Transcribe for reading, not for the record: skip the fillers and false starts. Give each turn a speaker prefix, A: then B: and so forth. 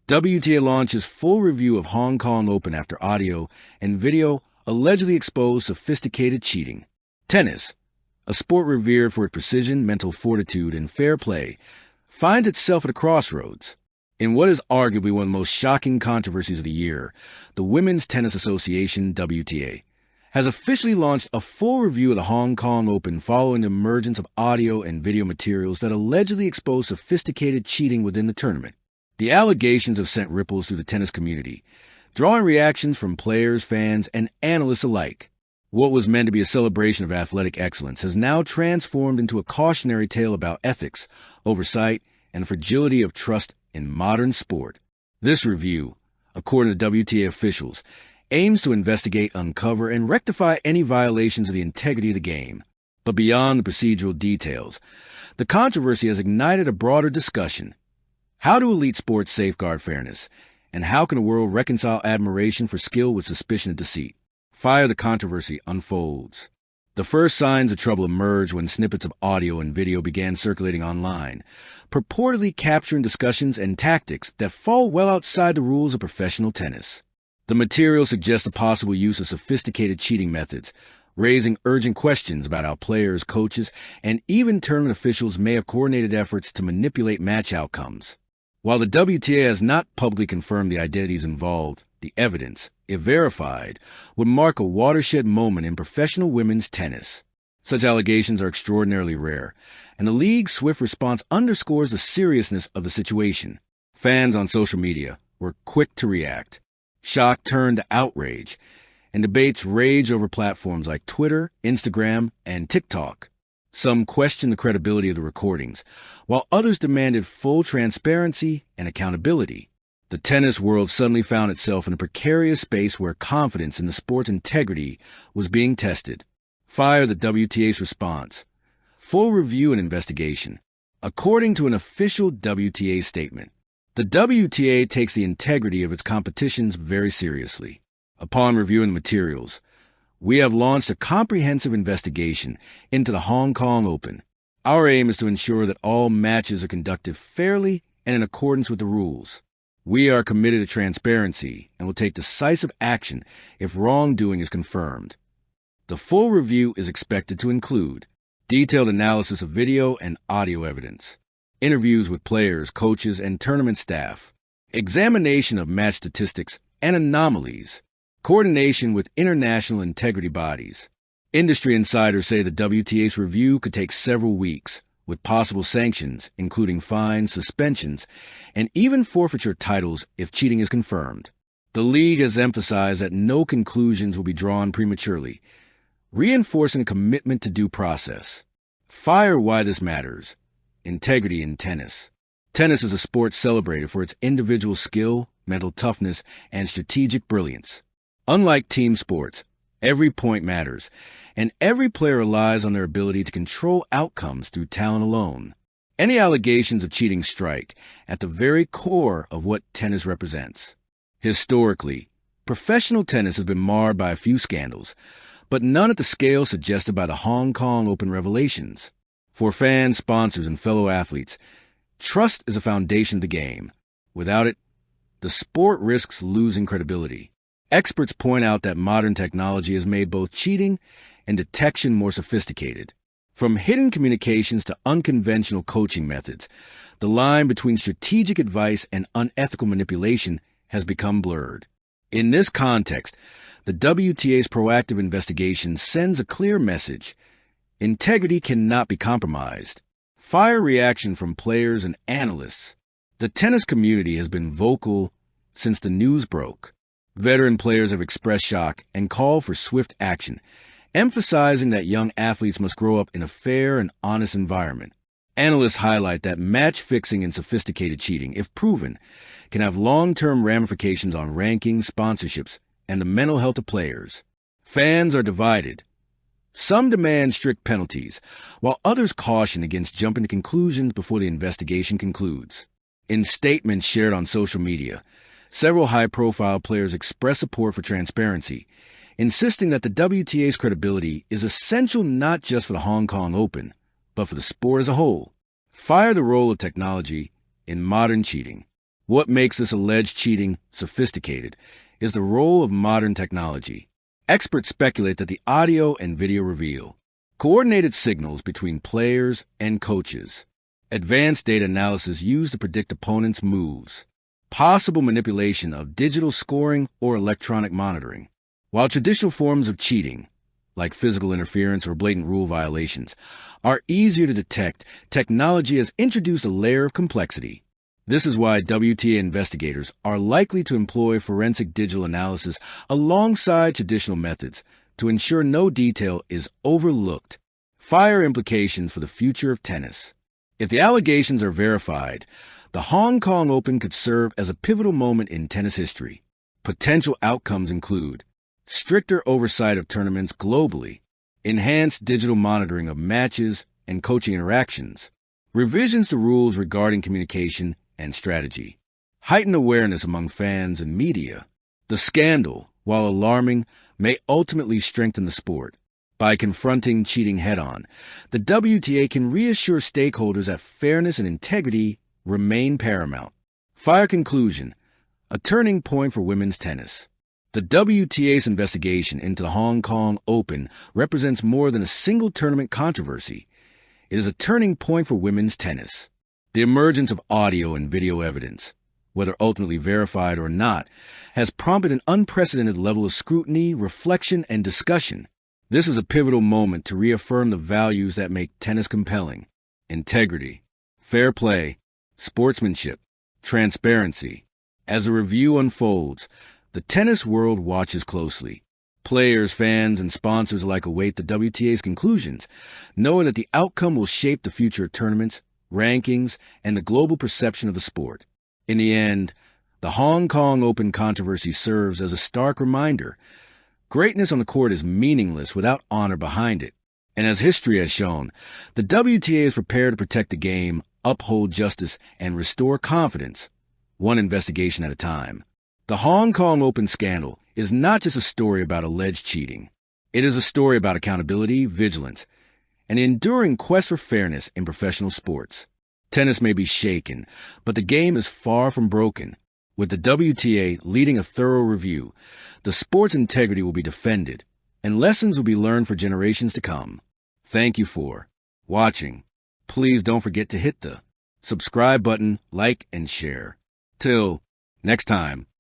A: WTA launches full review of Hong Kong Open after audio and video allegedly expose sophisticated cheating. Tennis, a sport revered for its precision, mental fortitude, and fair play, finds itself at a crossroads. In what is arguably one of the most shocking controversies of the year, the Women's Tennis Association, WTA, has officially launched a full review of the Hong Kong Open following the emergence of audio and video materials that allegedly expose sophisticated cheating within the tournament. The allegations have sent ripples through the tennis community, drawing reactions from players, fans, and analysts alike. What was meant to be a celebration of athletic excellence has now transformed into a cautionary tale about ethics, oversight, and the fragility of trust in modern sport. This review, according to WTA officials, aims to investigate, uncover, and rectify any violations of the integrity of the game. But beyond the procedural details, the controversy has ignited a broader discussion. How do elite sports safeguard fairness? And how can the world reconcile admiration for skill with suspicion of deceit? The controversy unfolds. The first signs of trouble emerged when snippets of audio and video began circulating online, purportedly capturing discussions and tactics that fall well outside the rules of professional tennis. The material suggests the possible use of sophisticated cheating methods, raising urgent questions about how players, coaches, and even tournament officials may have coordinated efforts to manipulate match outcomes. While the WTA has not publicly confirmed the identities involved, the evidence, if verified, would mark a watershed moment in professional women's tennis. Such allegations are extraordinarily rare, and the league's swift response underscores the seriousness of the situation. Fans on social media were quick to react. Shock turned to outrage, and debates rage over platforms like Twitter, Instagram, and TikTok. Some questioned the credibility of the recordings, while others demanded full transparency and accountability. The tennis world suddenly found itself in a precarious space where confidence in the sport's integrity was being tested. The WTA's response. Full review and investigation. According to an official WTA statement, the WTA takes the integrity of its competitions very seriously. Upon reviewing the materials, we have launched a comprehensive investigation into the Hong Kong Open. Our aim is to ensure that all matches are conducted fairly and in accordance with the rules. We are committed to transparency and will take decisive action if wrongdoing is confirmed. The full review is expected to include detailed analysis of video and audio evidence, interviews with players, coaches, and tournament staff, examination of match statistics and anomalies, coordination with international integrity bodies. Industry insiders say the WTA's review could take several weeks, with possible sanctions, including fines, suspensions, and even forfeiture titles if cheating is confirmed. The league has emphasized that no conclusions will be drawn prematurely, reinforcing a commitment to due process. Why this matters. Integrity in tennis. Tennis is a sport celebrated for its individual skill, mental toughness, and strategic brilliance. Unlike team sports, every point matters, and every player relies on their ability to control outcomes through talent alone. Any allegations of cheating strike at the very core of what tennis represents. Historically, professional tennis has been marred by a few scandals, but none at the scale suggested by the Hong Kong Open revelations. For fans, sponsors, and fellow athletes, trust is a foundation of the game. Without it, the sport risks losing credibility. Experts point out that modern technology has made both cheating and detection more sophisticated. From hidden communications to unconventional coaching methods, the line between strategic advice and unethical manipulation has become blurred. In this context, the WTA's proactive investigation sends a clear message. Integrity cannot be compromised. Reaction from players and analysts. The tennis community has been vocal since the news broke. Veteran players have expressed shock and called for swift action, emphasizing that young athletes must grow up in a fair and honest environment. Analysts highlight that match fixing and sophisticated cheating, if proven, can have long-term ramifications on rankings, sponsorships, and the mental health of players. Fans are divided. Some demand strict penalties, while others caution against jumping to conclusions before the investigation concludes. In statements shared on social media, several high-profile players express support for transparency, insisting that the WTA's credibility is essential not just for the Hong Kong Open, but for the sport as a whole. The role of technology in modern cheating. What makes this alleged cheating sophisticated is the role of modern technology. Experts speculate that the audio and video reveal coordinated signals between players and coaches, advanced data analysis used to predict opponents' moves, possible manipulation of digital scoring or electronic monitoring. While traditional forms of cheating, like physical interference or blatant rule violations, are easier to detect, technology has introduced a layer of complexity. This is why WTA investigators are likely to employ forensic digital analysis alongside traditional methods to ensure no detail is overlooked. Fire implications for the future of tennis. If the allegations are verified, the Hong Kong Open could serve as a pivotal moment in tennis history. Potential outcomes include stricter oversight of tournaments globally, enhanced digital monitoring of matches and coaching interactions, revisions to rules regarding communication and strategy, heightened awareness among fans and media. The scandal, while alarming, may ultimately strengthen the sport. By confronting cheating head-on, the WTA can reassure stakeholders that fairness and integrity remain paramount. Fire conclusion, a turning point for women's tennis. The WTA's investigation into the Hong Kong Open represents more than a single tournament controversy. It is a turning point for women's tennis. The emergence of audio and video evidence, whether ultimately verified or not, has prompted an unprecedented level of scrutiny, reflection, and discussion. This is a pivotal moment to reaffirm the values that make tennis compelling: integrity, fair play, sportsmanship, transparency. As the review unfolds, the tennis world watches closely. Players, fans, and sponsors alike await the WTA's conclusions, knowing that the outcome will shape the future of tournaments, rankings, and the global perception of the sport. In the end, the Hong Kong Open controversy serves as a stark reminder: greatness on the court is meaningless without honor behind it. And as history has shown, the WTA is prepared to protect the game, uphold justice, and restore confidence, one investigation at a time. The Hong Kong Open scandal is not just a story about alleged cheating. It is a story about accountability, vigilance, and an enduring quest for fairness in professional sports. Tennis may be shaken, but the game is far from broken. With the WTA leading a thorough review, the sport's integrity will be defended, and lessons will be learned for generations to come. Thank you for watching. Please don't forget to hit the subscribe button, like, and share. Till next time.